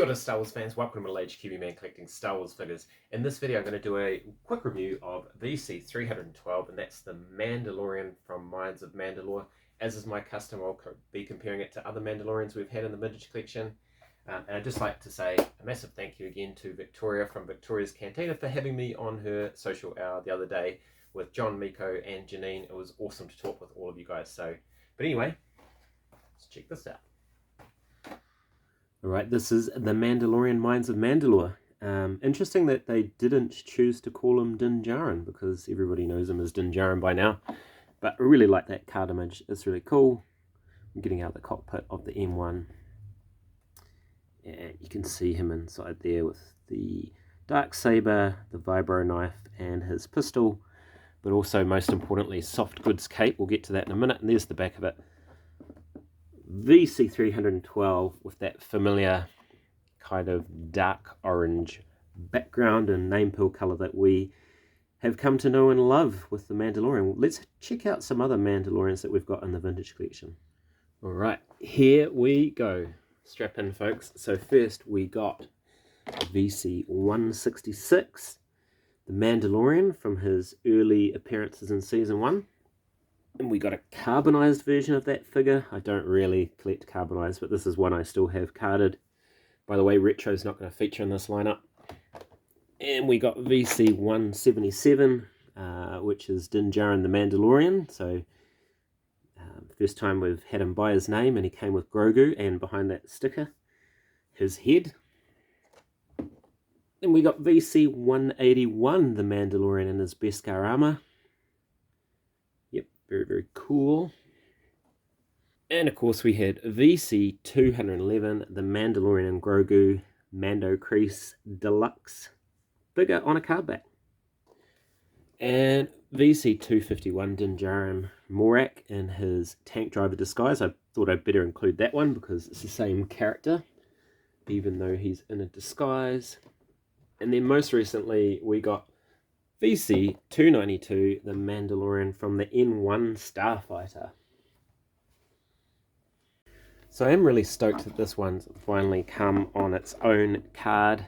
Kia ora Star Wars fans, welcome to Middle-aged Kiwi Man collecting Star Wars figures. In this video I'm going to do a quick review of VC312, and that's the Mandalorian from Minds of Mandalore. As is my custom, I'll be comparing it to other Mandalorians we've had in the vintage collection. And I'd just like to say a massive thank you again to Victoria from Victoria's Cantina for having me on her social hour the other day with John, Miko and Janine. It was awesome to talk with all of you guys. But anyway, let's check this out. Alright, this is the Mandalorian Minds of Mandalore. Interesting that they didn't choose to call him Din Djarin, because everybody knows him as Din Djarin by now. But I really like that card image, it's really cool. I'm getting out the cockpit of the M1. And you can see him inside there with the dark saber, the vibro knife and his pistol. But also, most importantly, soft goods cape. We'll get to that in a minute. And there's the back of it. VC312 with that familiar kind of dark orange background and name pill color that we have come to know and love with the Mandalorian. Let's check out some other Mandalorians that we've got in the vintage collection. Alright, here we go. Strap in, folks. So first we got VC166, the Mandalorian from his early appearances in Season 1. And we got a carbonized version of that figure. I don't really collect carbonized, but this is one I still have carded. By the way, Retro's not going to feature in this lineup. And we got VC177, which is Din Djarin the Mandalorian. So, first time we've had him by his name, and he came with Grogu, and behind that sticker, his head. Then we got VC181, the Mandalorian in his Beskar armor. Very, very cool. And of course we had VC211, the Mandalorian and Grogu Mando Crease Deluxe figure on a card back. And VC251, Din Djarin Morak in his tank driver disguise. I thought I'd better include that one because it's the same character, even though he's in a disguise. And then most recently we got VC292, the Mandalorian from the N1 Starfighter. So I am really stoked that this one's finally come on its own card.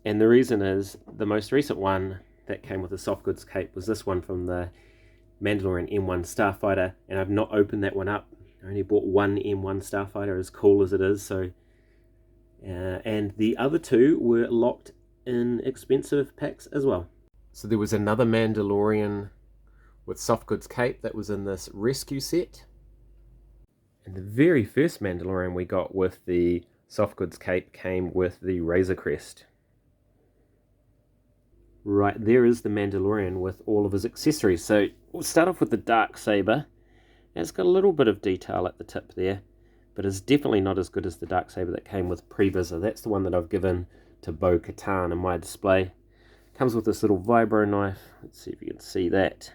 And the reason is, the most recent one that came with the soft goods cape was this one from the Mandalorian M1 Starfighter. And I've not opened that one up. I only bought one M1 Starfighter, as cool as it is. So, and the other two were locked in expensive packs as well. So there was another Mandalorian with soft goods cape that was in this rescue set. And the very first Mandalorian we got with the soft goods cape came with the Razor Crest. Right, there is the Mandalorian with all of his accessories. So we'll start off with the dark saber. It's got a little bit of detail at the tip there, but it's definitely not as good as the dark saber that came with Previsor. That's the one that I've given to Bo-Katan in my display. Comes with this little vibro knife. Let's see if you can see that.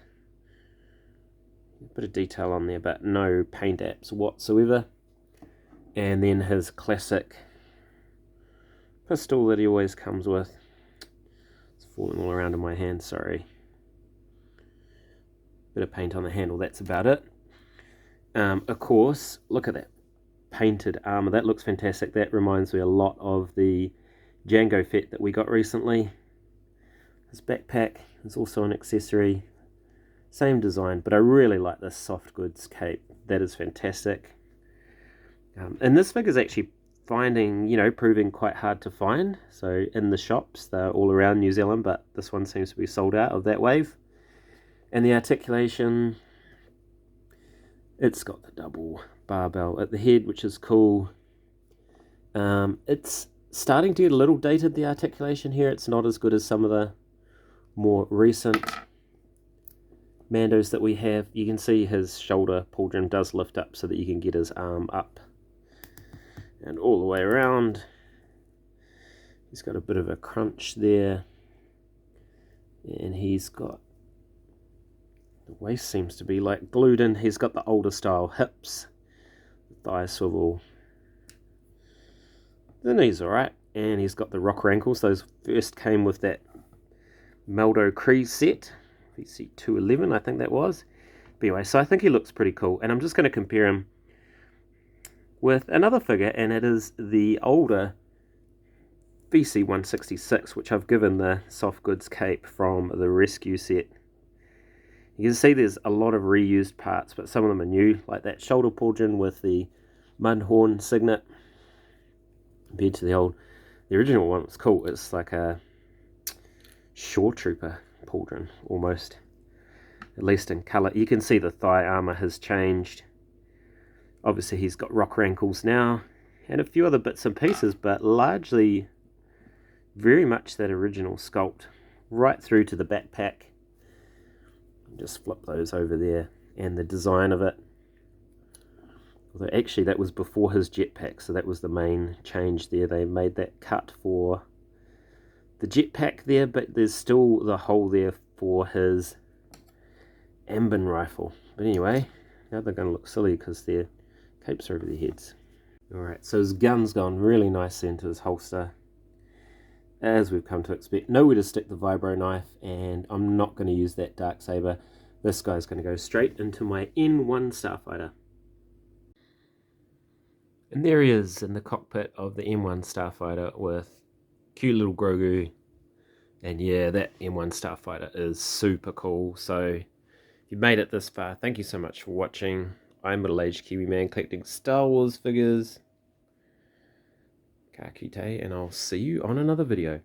A bit of detail on there, but no paint apps whatsoever. And then his classic pistol that he always comes with. It's falling all around in my hand, sorry. Bit of paint on the handle, that's about it. Of course, look at that painted armor. That looks fantastic. That reminds me a lot of the Jango Fett that we got recently. His backpack is also an accessory, same design, but I really like this soft goods cape. That is fantastic. And this figure is actually proving quite hard to find. So in the shops, they're all around New Zealand, but this one seems to be sold out of that wave. And the articulation, it's got the double barbell at the head, which is cool. It's starting to get a little dated, the articulation here. It's not as good as some of the more recent Mandos that we have. You can see his shoulder pauldron does lift up so that you can get his arm up and all the way around. He's got a bit of a crunch there, and he's got, the waist seems to be like glued in. He's got the older style hips, thigh swivel, the knees alright, and he's got the rocker ankles. Those first came with that Mando Crease set, VC211 I think that was. But anyway, so I think he looks pretty cool, and I'm just going to compare him with another figure, and it is the older VC166, which I've given the soft goods cape from the rescue set. You can see there's a lot of reused parts, but some of them are new, like that shoulder pauldron with the mudhorn signet compared to the original one. It's cool. It's like a shore trooper pauldron almost, at least in colour. You can see the thigh armour has changed. Obviously he's got rocker ankles now and a few other bits and pieces, but largely very much that original sculpt right through to the backpack. Just flip those over there, and the design of it. Although actually that was before his jetpack, so that was the main change there. They made that cut for the jetpack there, but there's still the hole there for his ambin rifle. But anyway, now they're going to look silly because their capes are over their heads. Alright, so his gun's gone really nicely into his holster, as we've come to expect. Nowhere to stick the vibro knife, and I'm not going to use that dark saber. This guy's going to go straight into my N1 Starfighter. And there he is in the cockpit of the M1 Starfighter with cute little Grogu. And yeah, that M1 Starfighter is super cool. So if you've made it this far, thank you so much for watching. I'm middle-aged Kiwi man collecting Star Wars figures. Ka kite, and I'll see you on another video.